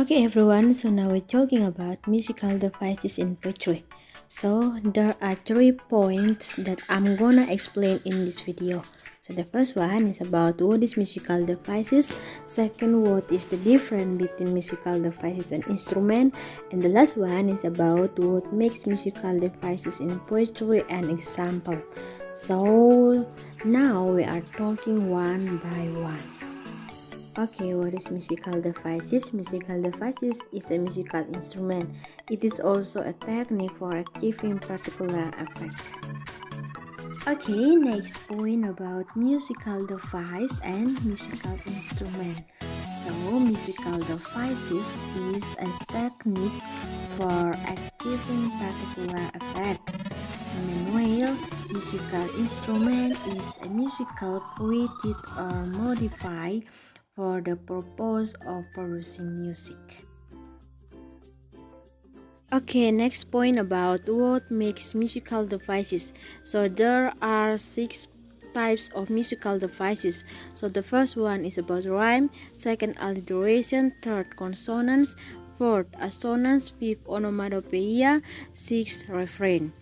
Okay everyone, so now we're talking about musical devices in poetry. So there are 3 points that I'm gonna explain in this video. So the first one is about what is musical devices. Second, what is the difference between musical devices and instrument. And the last one is about what makes musical devices in poetry and example. So now we are talking one by one. Okay, what is musical devices? Musical devices is a musical instrument. It is also a technique for achieving particular effect. Okay, next point about musical device and musical instrument. So, musical devices is a technique for achieving particular effect. Meanwhile, musical instrument is a musical created or modified for the purpose of producing music. Okay, next point about what makes musical devices. So there are 6 types of musical devices. So the first one is about rhyme, second alliteration, third consonants, fourth assonance, fifth onomatopoeia, sixth refrain.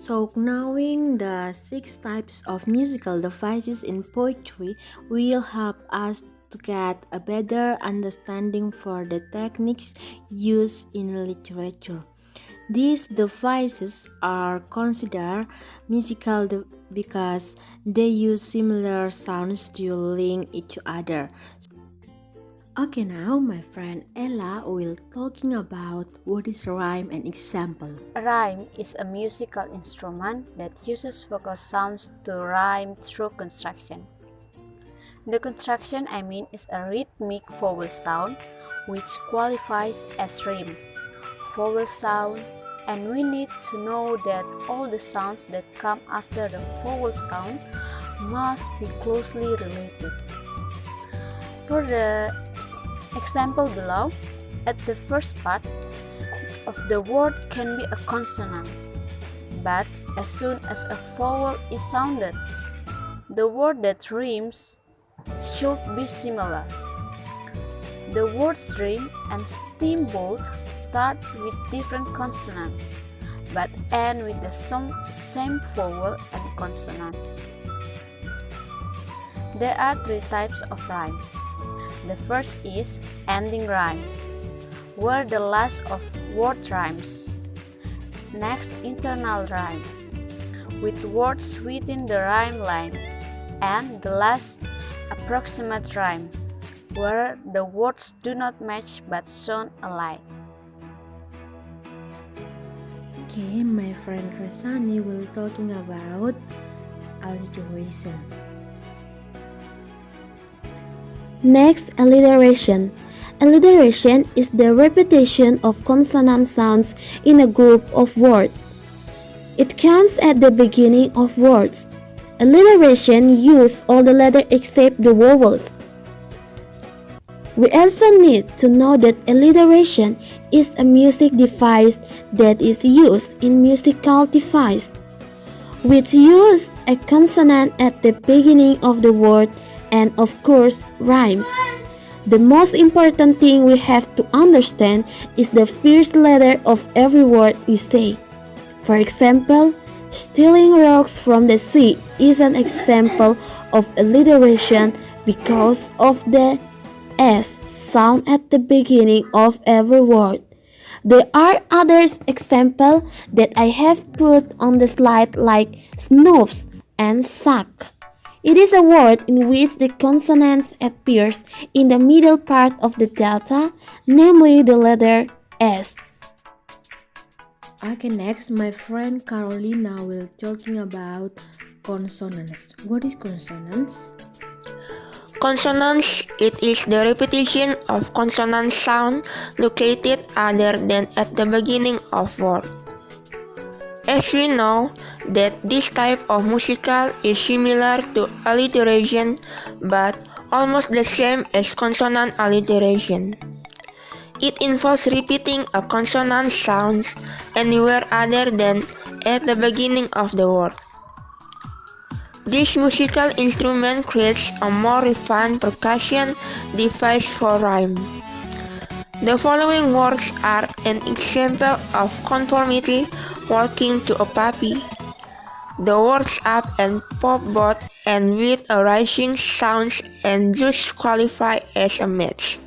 So knowing the 6 types of musical devices in poetry will help us to get a better understanding for the techniques used in literature. These devices are considered musical because they use similar sounds to link each other. Okay, now my friend Ella will talking about what is rhyme and example. A rhyme is a musical instrument that uses vocal sounds to rhyme through construction. The construction is a rhythmic vowel sound which qualifies as rhyme, vowel sound, and we need to know that all the sounds that come after the vowel sound must be closely related. For the example below, at the first part of the word can be a consonant, but as soon as a vowel is sounded, the word that rhymes should be similar. The words rhyme and steamboat start with different consonant, but end with the same vowel and consonant. There are 3 types of rhyme. The first is ending rhyme, where the last of word rhymes. Next, internal rhyme, with words within the rhyme line. And the last, approximate rhyme, where the words do not match but sound alike. Okay, my friend Resani will talking about alliteration. Next, alliteration. Alliteration is the repetition of consonant sounds in a group of words. It comes at the beginning of words. Alliteration uses all the letters except the vowels. We also need to know that alliteration is a music device that is used in musical device, which use a consonant at the beginning of the word and of course rhymes. The most important thing we have to understand is the first letter of every word we say. For example, stealing rocks from the sea is an example of alliteration because of the S sound at the beginning of every word. There are other examples that I have put on the slide like snooze and suck. It is a word in which the consonant appears in the middle part of the delta, namely the letter S. Okay, next my friend Carolina will talking about consonants. What is consonants? Consonants, it is the repetition of consonant sound located other than at the beginning of word. As we know that this type of musical is similar to alliteration but almost the same as consonant alliteration. It involves repeating a consonant sound anywhere other than at the beginning of the word. This musical instrument creates a more refined percussion device for rhyme. The following words are an example of conformity working to a puppy. The words up and pop both and with a rising sounds and just qualify as a match.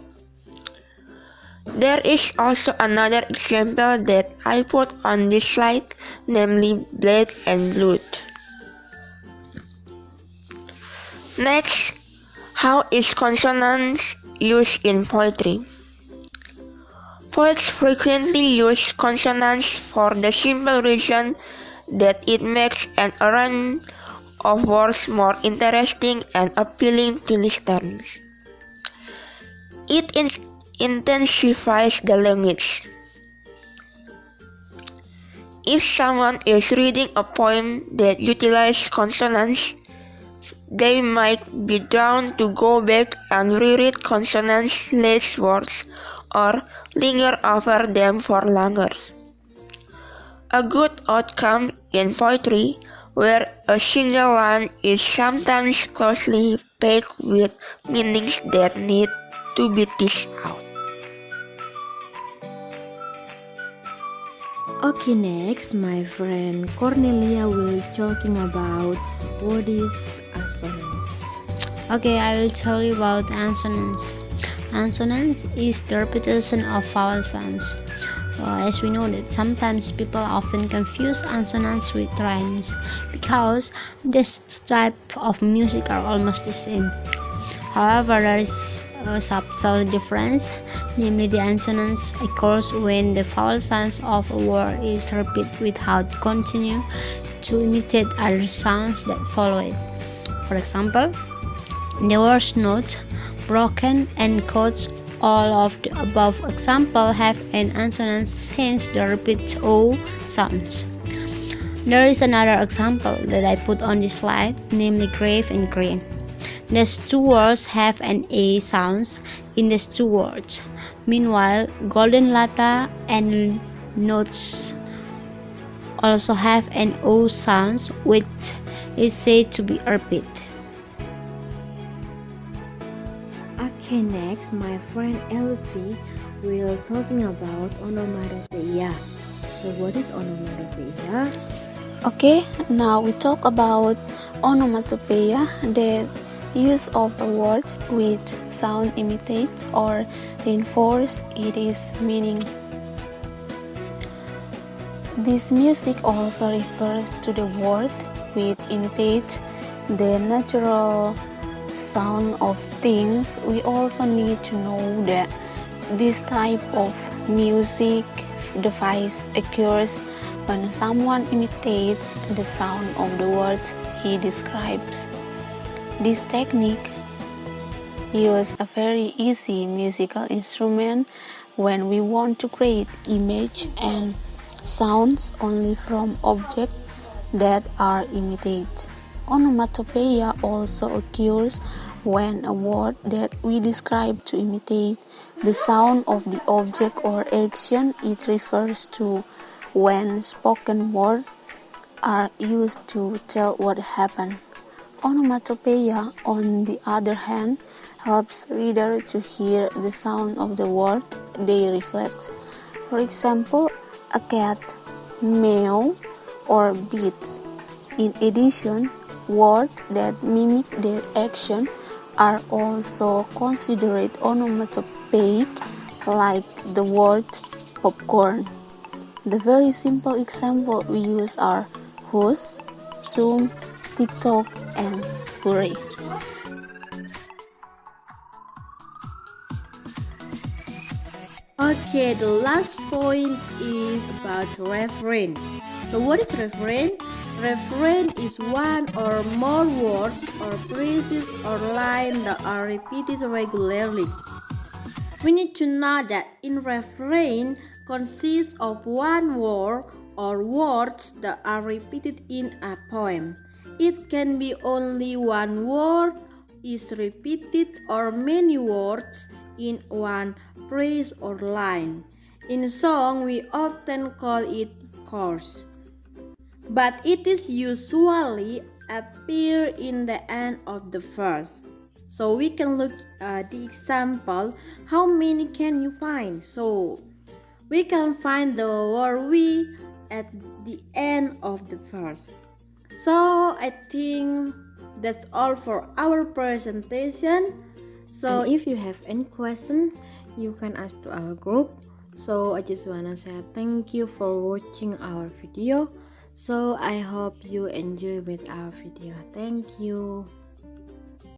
There is also another example that I put on this slide, namely black and blue. Next, how is consonance used in poetry? Poets frequently use consonants for the simple reason that it makes an array of words more interesting and appealing to listeners. It intensifies the language. If someone is reading a poem that utilizes consonants, they might be drawn to go back and reread consonant-less words or linger over them for longer. A good outcome in poetry, where a single line is sometimes closely packed with meanings that need to be teased out. Okay, next, my friend Cornelia will talking about what is assonance. Okay, I will tell you about assonance. Assonance is the repetition of vowel sounds. As we know that sometimes people often confuse assonance with rhymes because this type of music are almost the same. However, there is a subtle difference, namely the assonance occurs when the vowel sounds of a word is repeated without continue to imitate other sounds that follow it. For example, the words note, broken, and chords, all of the above examples have an assonance, hence the repeat O sounds. There is another example that I put on this slide, namely grave and green. These two words have an A sounds in these two words. Meanwhile, golden latte and notes also have an O sounds, which is said to be repeat. Okay, next, my friend Elvie will talking about onomatopoeia. So what is onomatopoeia? Okay, now we talk about onomatopoeia, the use of a word which sound imitates or reinforce its meaning. This music also refers to the word which imitates the natural sound of things. We also need to know that this type of music device occurs when someone imitates the sound of the words he describes. This technique uses a very easy musical instrument when we want to create image and sounds only from objects that are imitated. Onomatopoeia also occurs when a word that we describe to imitate the sound of the object or action it refers to when spoken words are used to tell what happened. Onomatopoeia, on the other hand, helps reader to hear the sound of the word they reflect. For example, a cat, meow, or beats. In addition, words that mimic their action are also considered onomatopoeic, like the word popcorn. The very simple example we use are whoosh, zoom, TikTok, and hooray. Okay, the last point is about refrain. So what is refrain? Refrain is one or more words or phrases or lines that are repeated regularly. We need to know that in refrain consists of one word or words that are repeated in a poem. It can be only one word is repeated or many words in one phrase or line. In song, we often call it chorus, but it is usually appear in the end of the verse. So we can look at the example. How many can you find? So we can find the word we at the end of the verse. So I think that's all for our presentation. So if you have any question, you can ask to our group. So I just wanna say thank you for watching our video. So I hope you enjoy with our video. Thank you.